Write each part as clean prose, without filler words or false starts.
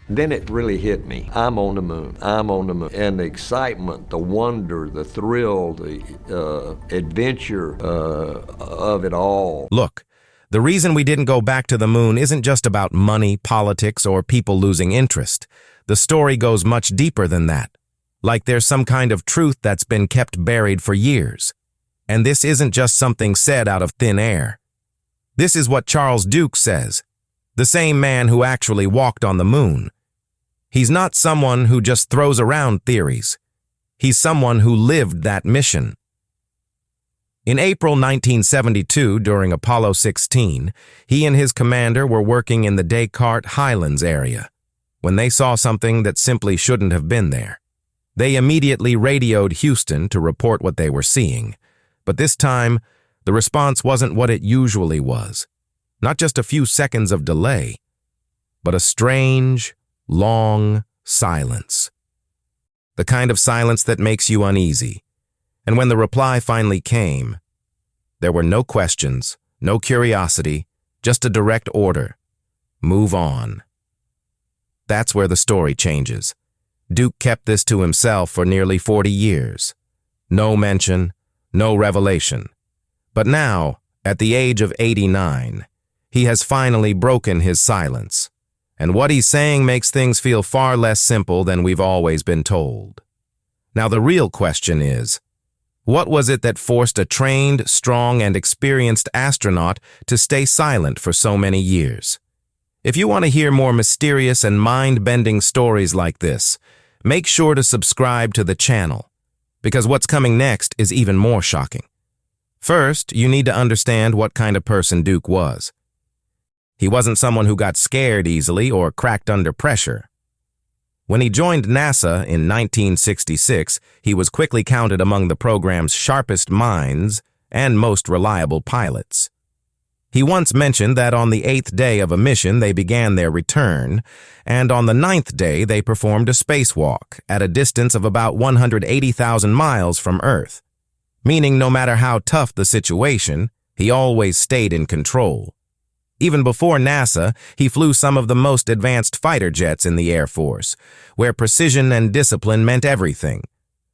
Then it really hit me. I'm on the moon. I'm on the moon. And the excitement, the wonder, the thrill, the adventure of it all. Look, the reason we didn't go back to the moon isn't just about money, politics, or people losing interest. The story goes much deeper than that. Like there's some kind of truth that's been kept buried for years. And this isn't just something said out of thin air. This is what Charles Duke says, the same man who actually walked on the moon. He's not someone who just throws around theories. He's someone who lived that mission. In April 1972, during Apollo 16, he and his commander were working in the Descartes Highlands area when they saw something that simply shouldn't have been there. They immediately radioed Houston to report what they were seeing, but this time, the response wasn't what it usually was. Not just a few seconds of delay, but a strange, long silence. The kind of silence that makes you uneasy. And when the reply finally came, there were no questions, no curiosity, just a direct order. Move on. That's where the story changes. Duke kept this to himself for nearly 40 years. No mention, no revelation. But now, at the age of 89, he has finally broken his silence. And what he's saying makes things feel far less simple than we've always been told. Now the real question is, what was it that forced a trained, strong, and experienced astronaut to stay silent for so many years? If you want to hear more mysterious and mind-bending stories like this, make sure to subscribe to the channel, because what's coming next is even more shocking. First, you need to understand what kind of person Duke was. He wasn't someone who got scared easily or cracked under pressure. When he joined NASA in 1966, he was quickly counted among the program's sharpest minds and most reliable pilots. He once mentioned that on the 8th day of a mission they began their return, and on the 9th day they performed a spacewalk at a distance of about 180,000 miles from Earth, meaning no matter how tough the situation, he always stayed in control. Even before NASA, he flew some of the most advanced fighter jets in the Air Force, where precision and discipline meant everything.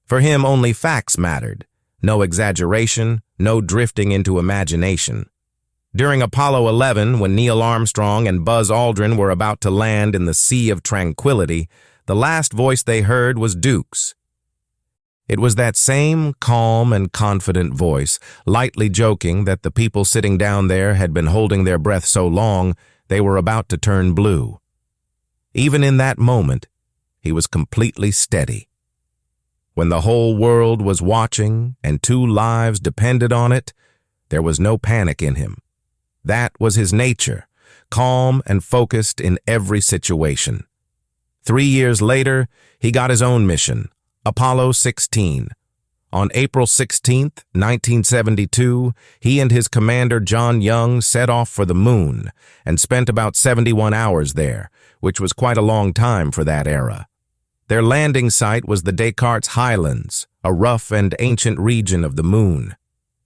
For him, only facts mattered. No exaggeration, no drifting into imagination. During Apollo 11, when Neil Armstrong and Buzz Aldrin were about to land in the Sea of Tranquility, the last voice they heard was Duke's. It was that same calm and confident voice, lightly joking that the people sitting down there had been holding their breath so long they were about to turn blue. Even in that moment, he was completely steady. When the whole world was watching and 2 lives depended on it, there was no panic in him. That was his nature, calm and focused in every situation. 3 years later, he got his own mission, Apollo 16. On April 16, 1972, he and his commander John Young set off for the moon and spent about 71 hours there, which was quite a long time for that era. Their landing site was the Descartes Highlands, a rough and ancient region of the moon.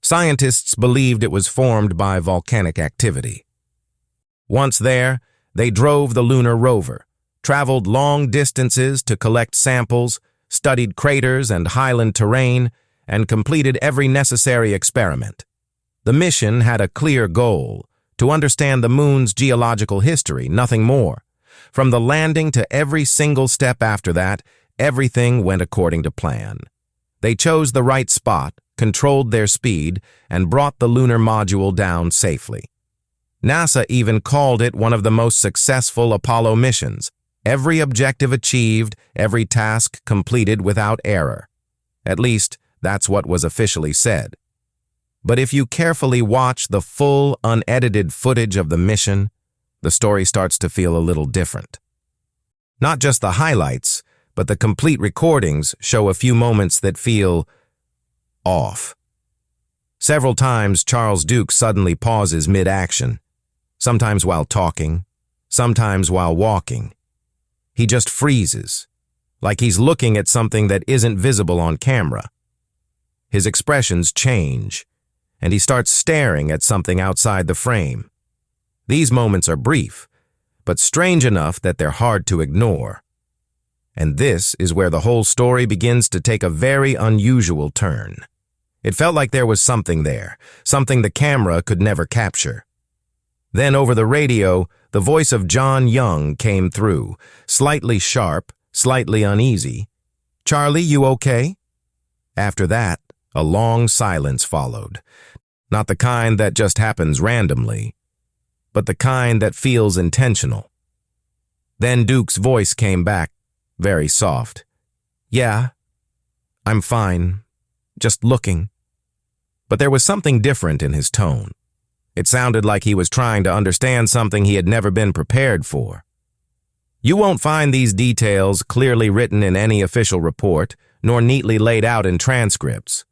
Scientists believed it was formed by volcanic activity. Once there, they drove the lunar rover, traveled long distances to collect samples, studied craters and highland terrain, and completed every necessary experiment. The mission had a clear goal, to understand the moon's geological history, nothing more. From the landing to every single step after that, everything went according to plan. They chose the right spot, controlled their speed, and brought the lunar module down safely. NASA even called it one of the most successful Apollo missions. Every objective achieved, every task completed without error. At least, that's what was officially said. But if you carefully watch the full, unedited footage of the mission, the story starts to feel a little different. Not just the highlights, but the complete recordings show a few moments that feel off. Several times, Charles Duke suddenly pauses mid-action, sometimes while talking, sometimes while walking. He just freezes, like he's looking at something that isn't visible on camera. His expressions change, and he starts staring at something outside the frame. These moments are brief, but strange enough that they're hard to ignore. And this is where the whole story begins to take a very unusual turn. It felt like there was something there, something the camera could never capture. Then over the radio, the voice of John Young came through, slightly sharp, slightly uneasy. "Charlie, you okay?" After that, a long silence followed. Not the kind that just happens randomly, but the kind that feels intentional. Then Duke's voice came back, very soft. "Yeah, I'm fine, just looking." But there was something different in his tone. It sounded like he was trying to understand something he had never been prepared for. You won't find these details clearly written in any official report, nor neatly laid out in transcripts.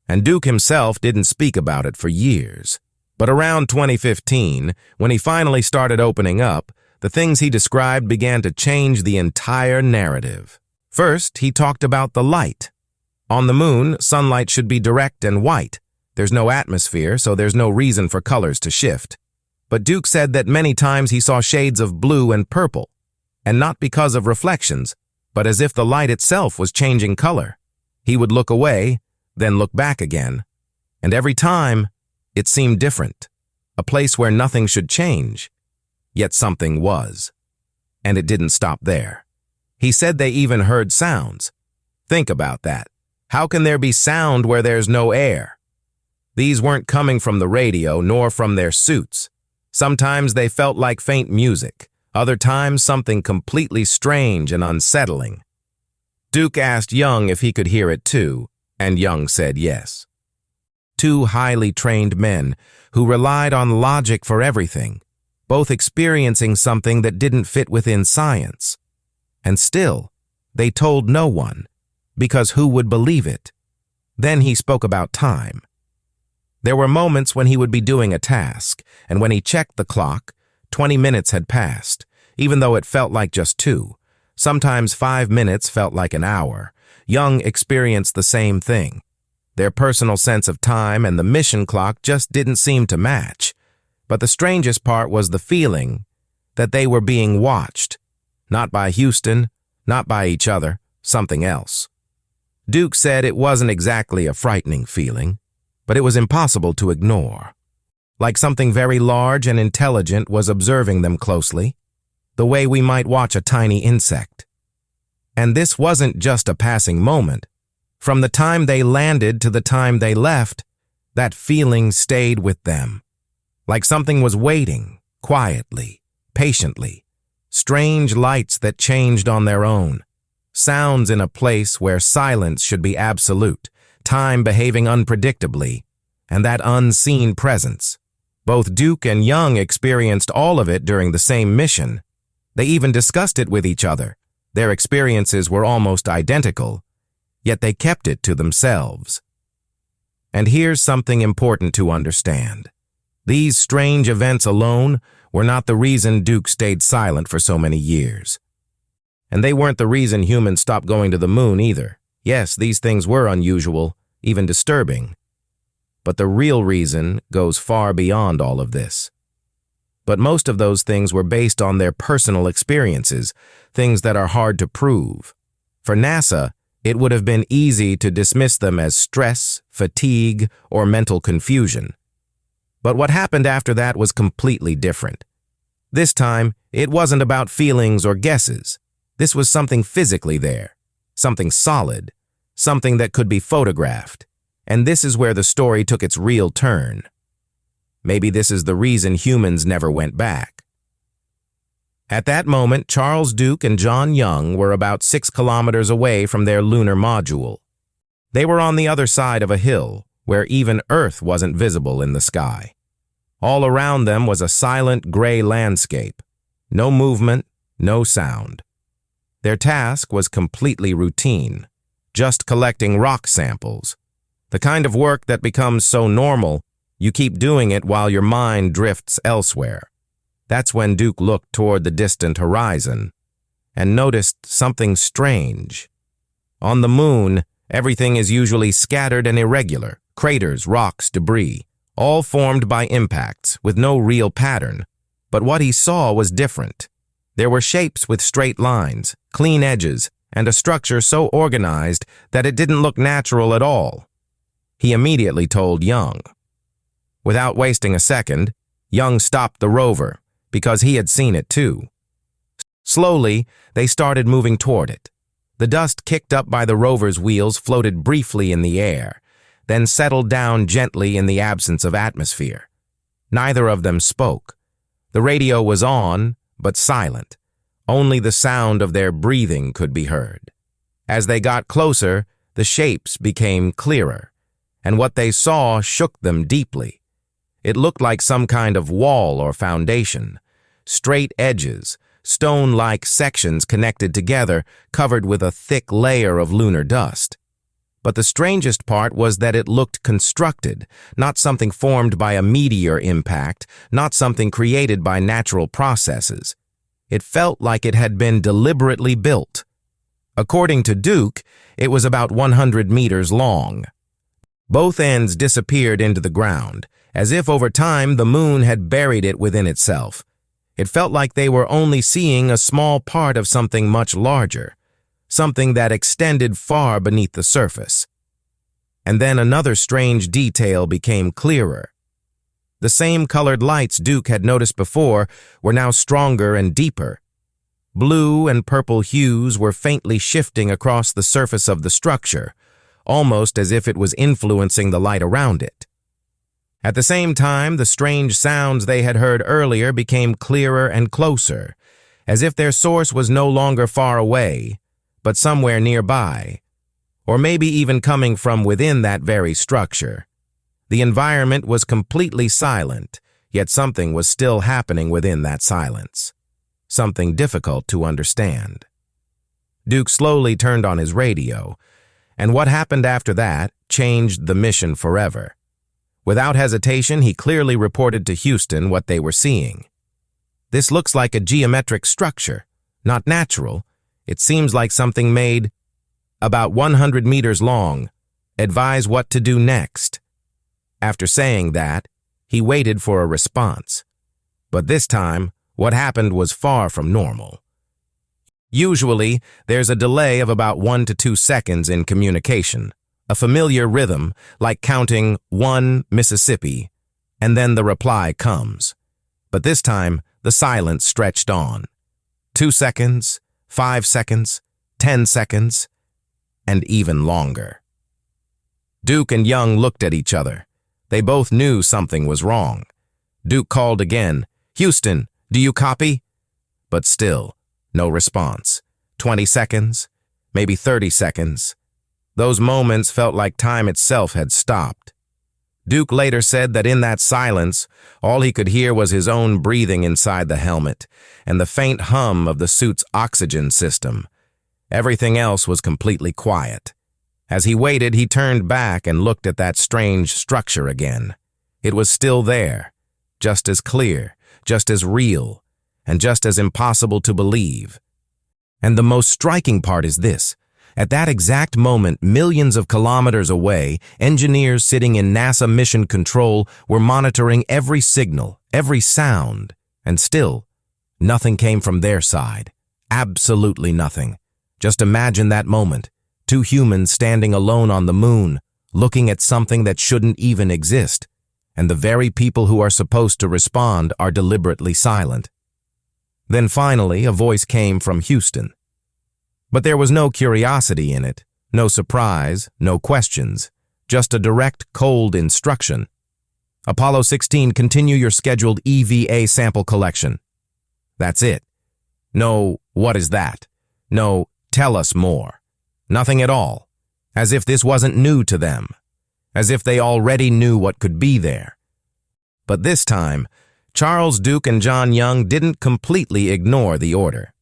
And Duke himself didn't speak about it for years. But around 2015, when he finally started opening up, the things he described began to change the entire narrative. First, he talked about the light. On the moon, sunlight should be direct and white. There's no atmosphere, so there's no reason for colors to shift. But Duke said that many times he saw shades of blue and purple, and not because of reflections, but as if the light itself was changing color. He would look away, then look back again, and every time, it seemed different, a place where nothing should change. Yet something was. And it didn't stop there. He said they even heard sounds. Think about that. How can there be sound where there's no air? These weren't coming from the radio nor from their suits. Sometimes they felt like faint music, other times something completely strange and unsettling. Duke asked Young if he could hear it too, and Young said yes. Two highly trained men who relied on logic for everything, both experiencing something that didn't fit within science. And still, they told no one, because who would believe it? Then he spoke about time. There were moments when he would be doing a task, and when he checked the clock, 20 minutes had passed, even though it felt like just 2. Sometimes 5 minutes felt like an hour. Young experienced the same thing. Their personal sense of time and the mission clock just didn't seem to match. But the strangest part was the feeling that they were being watched. Not by Houston, not by each other, something else. Duke said it wasn't exactly a frightening feeling, but it was impossible to ignore. Like something very large and intelligent was observing them closely, the way we might watch a tiny insect. And this wasn't just a passing moment. From the time they landed to the time they left, that feeling stayed with them. Like something was waiting, quietly, patiently. Strange lights that changed on their own. Sounds in a place where silence should be absolute. Time behaving unpredictably, and that unseen presence. Both Duke and Young experienced all of it during the same mission. They even discussed it with each other. Their experiences were almost identical, yet they kept it to themselves. And here's something important to understand. These strange events alone were not the reason Duke stayed silent for so many years. And they weren't the reason humans stopped going to the moon either. Yes, these things were unusual, even disturbing. But the real reason goes far beyond all of this. But most of those things were based on their personal experiences, things that are hard to prove. For NASA, it would have been easy to dismiss them as stress, fatigue, or mental confusion. But what happened after that was completely different. This time, it wasn't about feelings or guesses. This was something physically there. Something solid, something that could be photographed. And this is where the story took its real turn. Maybe this is the reason humans never went back. At that moment, Charles Duke and John Young were about 6 kilometers away from their lunar module. They were on the other side of a hill, where even Earth wasn't visible in the sky. All around them was a silent gray landscape. No movement, no sound. Their task was completely routine, just collecting rock samples. The kind of work that becomes so normal, you keep doing it while your mind drifts elsewhere. That's when Duke looked toward the distant horizon and noticed something strange. On the moon, everything is usually scattered and irregular, craters, rocks, debris, all formed by impacts with no real pattern. But what he saw was different. There were shapes with straight lines, clean edges, and a structure so organized that it didn't look natural at all. He immediately told Young. Without wasting a second, Young stopped the rover, because he had seen it too. Slowly, they started moving toward it. The dust kicked up by the rover's wheels floated briefly in the air, then settled down gently in the absence of atmosphere. Neither of them spoke. The radio was on, but silent. Only the sound of their breathing could be heard. As they got closer, the shapes became clearer, and what they saw shook them deeply. It looked like some kind of wall or foundation. Straight edges, stone-like sections connected together, covered with a thick layer of lunar dust. But the strangest part was that it looked constructed, not something formed by a meteor impact, not something created by natural processes. It felt like it had been deliberately built. According to Duke, it was about 100 meters long. Both ends disappeared into the ground, as if over time the moon had buried it within itself. It felt like they were only seeing a small part of something much larger, something that extended far beneath the surface. And then another strange detail became clearer. The same colored lights Duke had noticed before were now stronger and deeper. Blue and purple hues were faintly shifting across the surface of the structure, almost as if it was influencing the light around it. At the same time, the strange sounds they had heard earlier became clearer and closer, as if their source was no longer far away, but somewhere nearby, or maybe even coming from within that very structure. The environment was completely silent, yet something was still happening within that silence. Something difficult to understand. Duke slowly turned on his radio, and what happened after that changed the mission forever. Without hesitation, he clearly reported to Houston what they were seeing. This looks like a geometric structure, not natural. It seems like something made about 100 meters long. Advise what to do next. After saying that, he waited for a response. But this time, what happened was far from normal. Usually, there's a delay of about 1 to 2 seconds in communication, a familiar rhythm like counting 1 Mississippi, and then the reply comes. But this time, the silence stretched on. 2 seconds, 5 seconds, 10 seconds, and even longer. Duke and Young looked at each other. They both knew something was wrong. Duke called again, "Houston, do you copy?" But still, no response. 20 seconds, maybe 30 seconds. Those moments felt like time itself had stopped. Duke later said that in that silence, all he could hear was his own breathing inside the helmet and the faint hum of the suit's oxygen system. Everything else was completely quiet. As he waited, he turned back and looked at that strange structure again. It was still there, just as clear, just as real, and just as impossible to believe. And the most striking part is this. At that exact moment, millions of kilometers away, engineers sitting in NASA Mission Control were monitoring every signal, every sound, and still, nothing came from their side. Absolutely nothing. Just imagine that moment. 2 humans standing alone on the moon, looking at something that shouldn't even exist, and the very people who are supposed to respond are deliberately silent. Then finally, a voice came from Houston. But there was no curiosity in it, no surprise, no questions, just a direct, cold instruction. Apollo 16, continue your scheduled EVA sample collection. That's it. No, what is that? No, tell us more. Nothing at all. As if this wasn't new to them. As if they already knew what could be there. But this time, Charles Duke and John Young didn't completely ignore the order.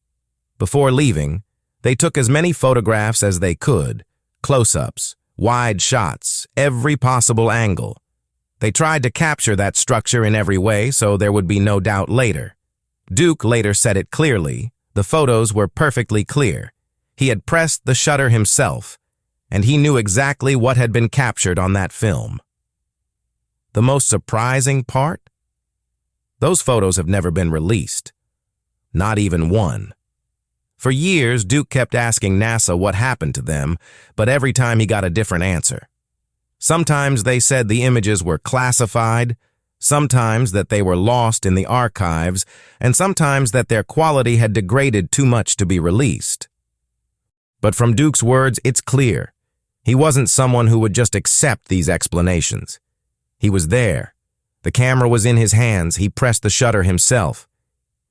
Before leaving, they took as many photographs as they could, close-ups, wide shots, every possible angle. They tried to capture that structure in every way so there would be no doubt later. Duke later said it clearly. The photos were perfectly clear. He had pressed the shutter himself, and he knew exactly what had been captured on that film. The most surprising part? Those photos have never been released. Not even one. For years, Duke kept asking NASA what happened to them, but every time he got a different answer. Sometimes they said the images were classified, sometimes that they were lost in the archives, and sometimes that their quality had degraded too much to be released. But from Duke's words, it's clear. He wasn't someone who would just accept these explanations. He was there. The camera was in his hands. He pressed the shutter himself.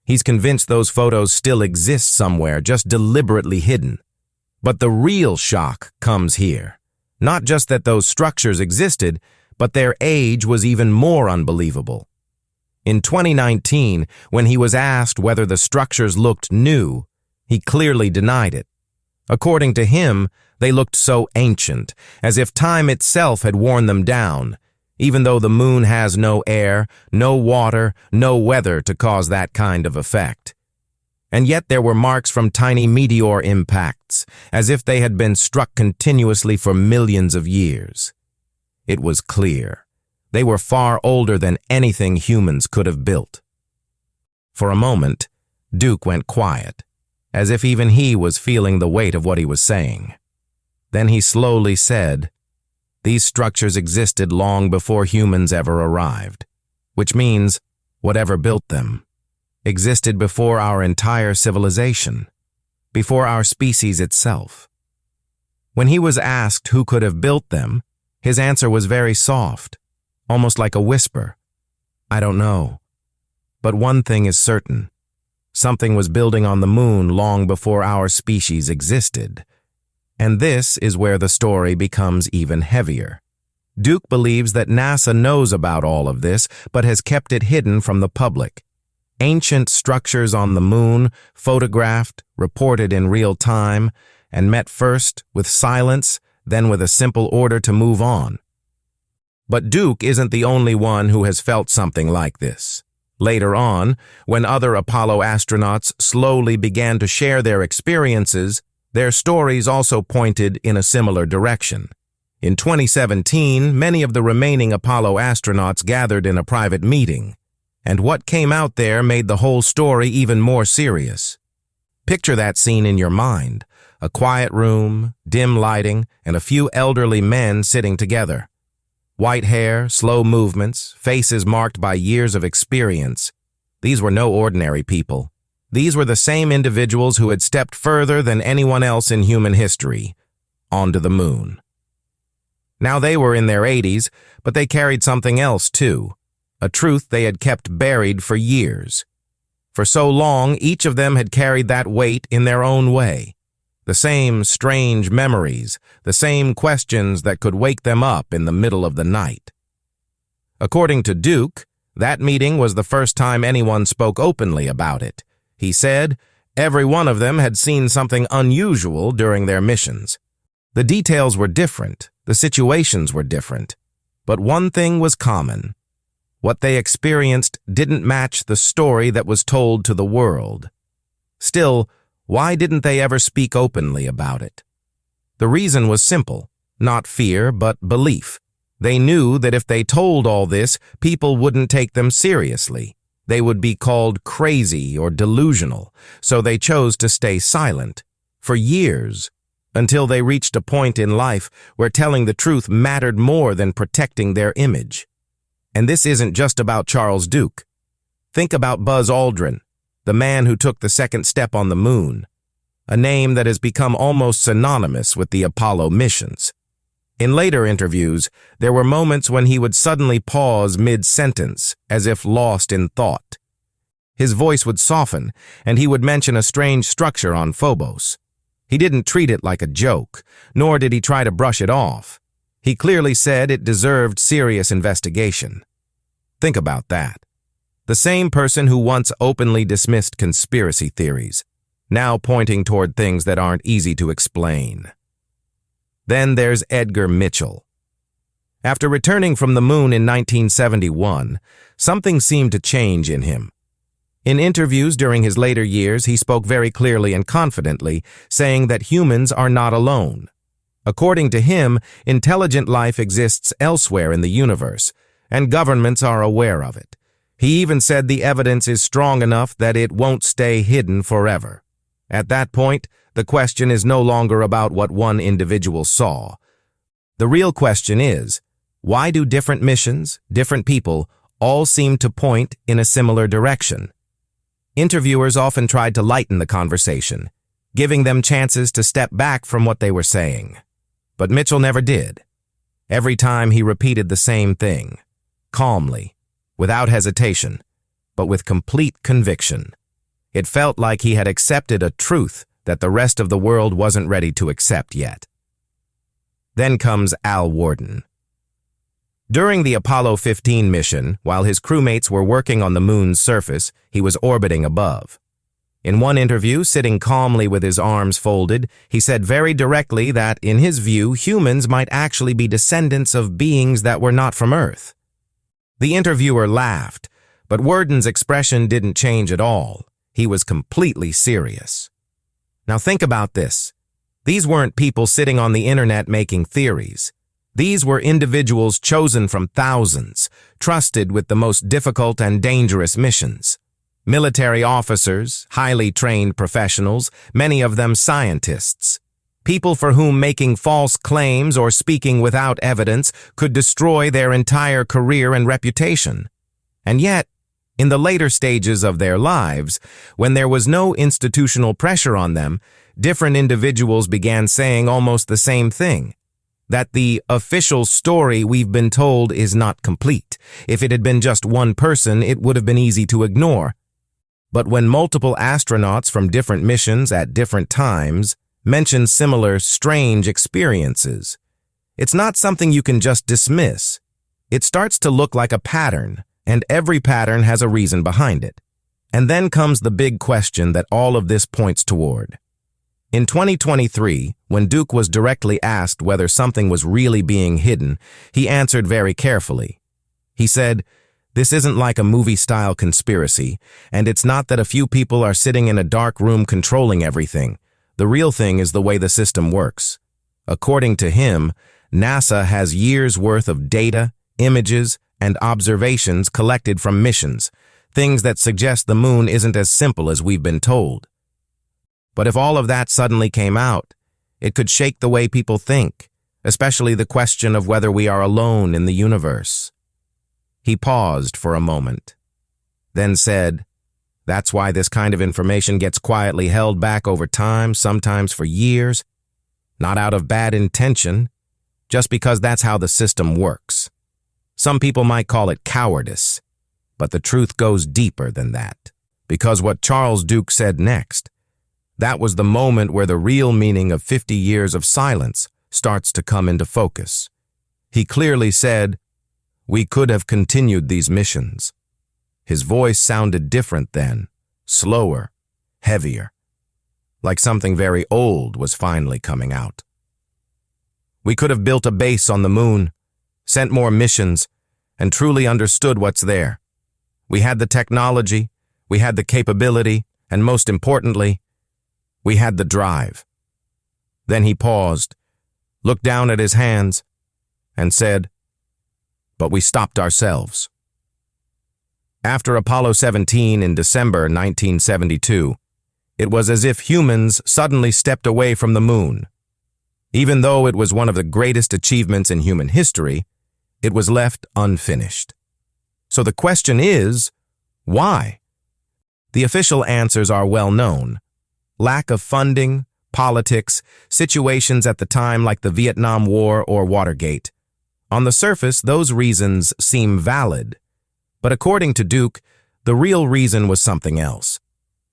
He's convinced those photos still exist somewhere, just deliberately hidden. But the real shock comes here. Not just that those structures existed, but their age was even more unbelievable. In 2019, when he was asked whether the structures looked new, he clearly denied it. According to him, they looked so ancient, as if time itself had worn them down, even though the moon has no air, no water, no weather to cause that kind of effect. And yet there were marks from tiny meteor impacts, as if they had been struck continuously for millions of years. It was clear. They were far older than anything humans could have built. For a moment, Duke went quiet, as if even he was feeling the weight of what he was saying. Then he slowly said, "These structures existed long before humans ever arrived, which means whatever built them existed before our entire civilization, before our species itself." When he was asked who could have built them, his answer was very soft, almost like a whisper. "I don't know. But one thing is certain. Something was building on the moon long before our species existed." And this is where the story becomes even heavier. Duke believes that NASA knows about all of this, but has kept it hidden from the public. Ancient structures on the moon, photographed, reported in real time, and met first with silence, then with a simple order to move on. But Duke isn't the only one who has felt something like this. Later on, when other Apollo astronauts slowly began to share their experiences, their stories also pointed in a similar direction. In 2017, many of the remaining Apollo astronauts gathered in a private meeting, and what came out there made the whole story even more serious. Picture that scene in your mind: a quiet room, dim lighting, and a few elderly men sitting together. White hair, slow movements, faces marked by years of experience. These were no ordinary people. These were the same individuals who had stepped further than anyone else in human history, onto the moon. Now they were in their 80s, but they carried something else too, a truth they had kept buried for years. For so long, each of them had carried that weight in their own way. The same strange memories, the same questions that could wake them up in the middle of the night. According to Duke, that meeting was the first time anyone spoke openly about it. He said every one of them had seen something unusual during their missions. The details were different, the situations were different, but one thing was common. What they experienced didn't match the story that was told to the world. Still, why didn't they ever speak openly about it? The reason was simple, not fear, but belief. They knew that if they told all this, people wouldn't take them seriously. They would be called crazy or delusional, so they chose to stay silent for years, until they reached a point in life where telling the truth mattered more than protecting their image. And this isn't just about Charles Duke. Think about Buzz Aldrin, the man who took the second step on the moon, a name that has become almost synonymous with the Apollo missions. In later interviews, there were moments when he would suddenly pause mid-sentence, as if lost in thought. His voice would soften, and he would mention a strange structure on Phobos. He didn't treat it like a joke, nor did he try to brush it off. He clearly said it deserved serious investigation. Think about that. The same person who once openly dismissed conspiracy theories, now pointing toward things that aren't easy to explain. Then there's Edgar Mitchell. After returning from the moon in 1971, something seemed to change in him. In interviews during his later years, he spoke very clearly and confidently, saying that humans are not alone. According to him, intelligent life exists elsewhere in the universe, and governments are aware of it. He even said the evidence is strong enough that it won't stay hidden forever. At that point, the question is no longer about what one individual saw. The real question is, why do different missions, different people, all seem to point in a similar direction? Interviewers often tried to lighten the conversation, giving them chances to step back from what they were saying. But Mitchell never did. Every time he repeated the same thing, calmly, without hesitation, but with complete conviction. It felt like he had accepted a truth that the rest of the world wasn't ready to accept yet. Then comes Al Worden. During the Apollo 15 mission, while his crewmates were working on the moon's surface, he was orbiting above. In one interview, sitting calmly with his arms folded, he said very directly that, in his view, humans might actually be descendants of beings that were not from Earth. The interviewer laughed, but Worden's expression didn't change at all. He was completely serious. Now think about this. These weren't people sitting on the internet making theories. These were individuals chosen from thousands, trusted with the most difficult and dangerous missions. Military officers, highly trained professionals, many of them scientists. People for whom making false claims or speaking without evidence could destroy their entire career and reputation. And yet, in the later stages of their lives, when there was no institutional pressure on them, different individuals began saying almost the same thing. That the official story we've been told is not complete. If it had been just one person, it would have been easy to ignore. But when multiple astronauts from different missions at different times mention similar strange experiences, it's not something you can just dismiss. It starts to look like a pattern, and every pattern has a reason behind it. And then comes the big question that all of this points toward. In 2023, when Duke was directly asked whether something was really being hidden, he answered very carefully. He said, "This isn't like a movie-style conspiracy, and it's not that a few people are sitting in a dark room controlling everything. The real thing is the way the system works." According to him, NASA has years' worth of data, images, and observations collected from missions, things that suggest the moon isn't as simple as we've been told. But if all of that suddenly came out, it could shake the way people think, especially the question of whether we are alone in the universe. He paused for a moment, then said, "That's why this kind of information gets quietly held back over time, sometimes for years, not out of bad intention, just because that's how the system works. Some people might call it cowardice, but the truth goes deeper than that." Because what Charles Duke said next, that was the moment where the real meaning of 50 years of silence starts to come into focus. He clearly said, "We could have continued these missions." His voice sounded different then, slower, heavier, like something very old was finally coming out. "We could have built a base on the moon, sent more missions, and truly understood what's there. We had the technology, we had the capability, and most importantly, we had the drive." Then he paused, looked down at his hands, and said, "But we stopped ourselves." After Apollo 17 in December 1972, it was as if humans suddenly stepped away from the moon. Even though it was one of the greatest achievements in human history, it was left unfinished. So the question is, why? The official answers are well known. Lack of funding, politics, situations at the time like the Vietnam War or Watergate. On the surface, those reasons seem valid. But according to Duke, the real reason was something else.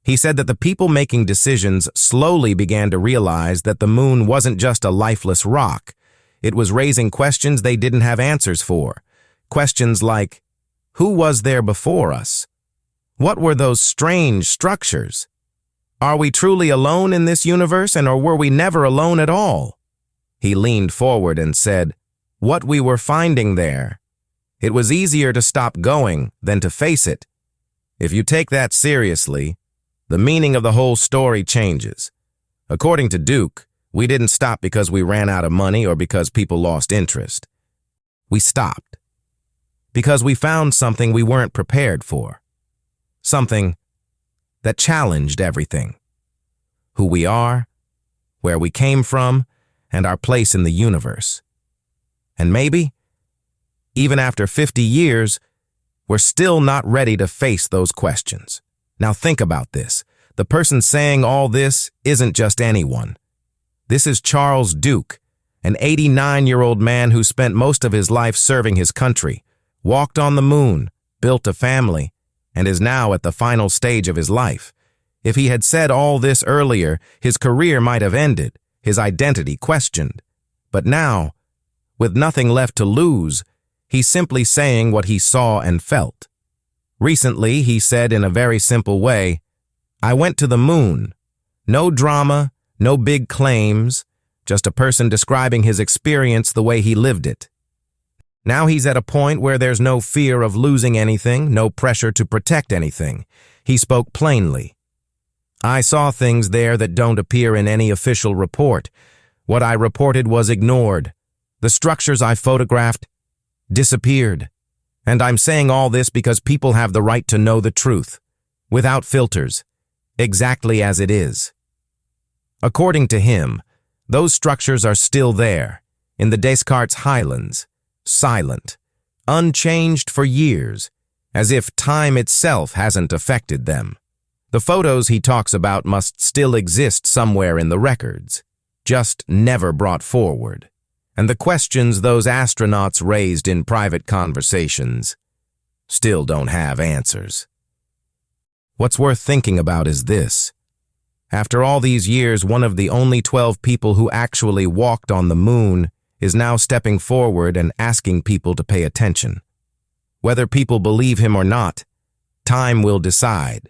He said that the people making decisions slowly began to realize that the moon wasn't just a lifeless rock. It was raising questions they didn't have answers for. Questions like, who was there before us? What were those strange structures? Are we truly alone in this universe, or were we never alone at all? He leaned forward and said, "What we were finding there. It was easier to stop going than to face it. If you take that seriously, the meaning of the whole story changes. According to Duke, we didn't stop because we ran out of money or because people lost interest. We stopped because we found something we weren't prepared for. Something that challenged everything. Who we are, where we came from, and our place in the universe. And maybe, even after 50 years, we're still not ready to face those questions. Now think about this. The person saying all this isn't just anyone. This is Charles Duke, an 89-year-old man who spent most of his life serving his country, walked on the moon, built a family, and is now at the final stage of his life. If he had said all this earlier, his career might have ended, his identity questioned. But now, with nothing left to lose, he's simply saying what he saw and felt. Recently, he said in a very simple way, "I went to the moon." No drama, no big claims, just a person describing his experience the way he lived it. Now he's at a point where there's no fear of losing anything, no pressure to protect anything. He spoke plainly. "I saw things there that don't appear in any official report. What I reported was ignored. The structures I photographed disappeared. And I'm saying all this because people have the right to know the truth, without filters, exactly as it is." According to him, those structures are still there, in the Descartes Highlands, silent, unchanged for years, as if time itself hasn't affected them. The photos he talks about must still exist somewhere in the records, just never brought forward. And the questions those astronauts raised in private conversations still don't have answers. What's worth thinking about is this. After all these years, one of the only 12 people who actually walked on the moon is now stepping forward and asking people to pay attention. Whether people believe him or not, time will decide.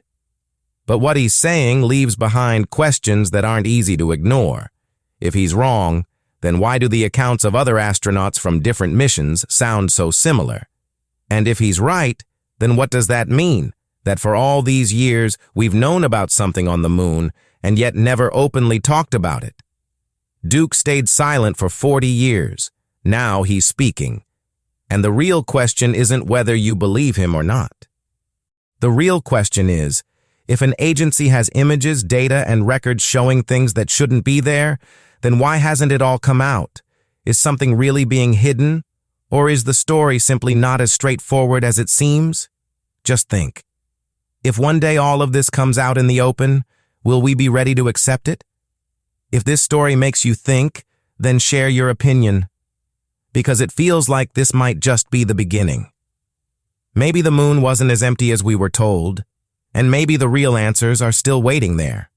But what he's saying leaves behind questions that aren't easy to ignore. If he's wrong, then why do the accounts of other astronauts from different missions sound so similar? And if he's right, then what does that mean? That for all these years, we've known about something on the moon and yet never openly talked about it. Duke stayed silent for 40 years. Now he's speaking. And the real question isn't whether you believe him or not. The real question is, if an agency has images, data, and records showing things that shouldn't be there, then why hasn't it all come out? Is something really being hidden? Or is the story simply not as straightforward as it seems? Just think. If one day all of this comes out in the open, will we be ready to accept it? If this story makes you think, then share your opinion, because it feels like this might just be the beginning. Maybe the moon wasn't as empty as we were told, and maybe the real answers are still waiting there.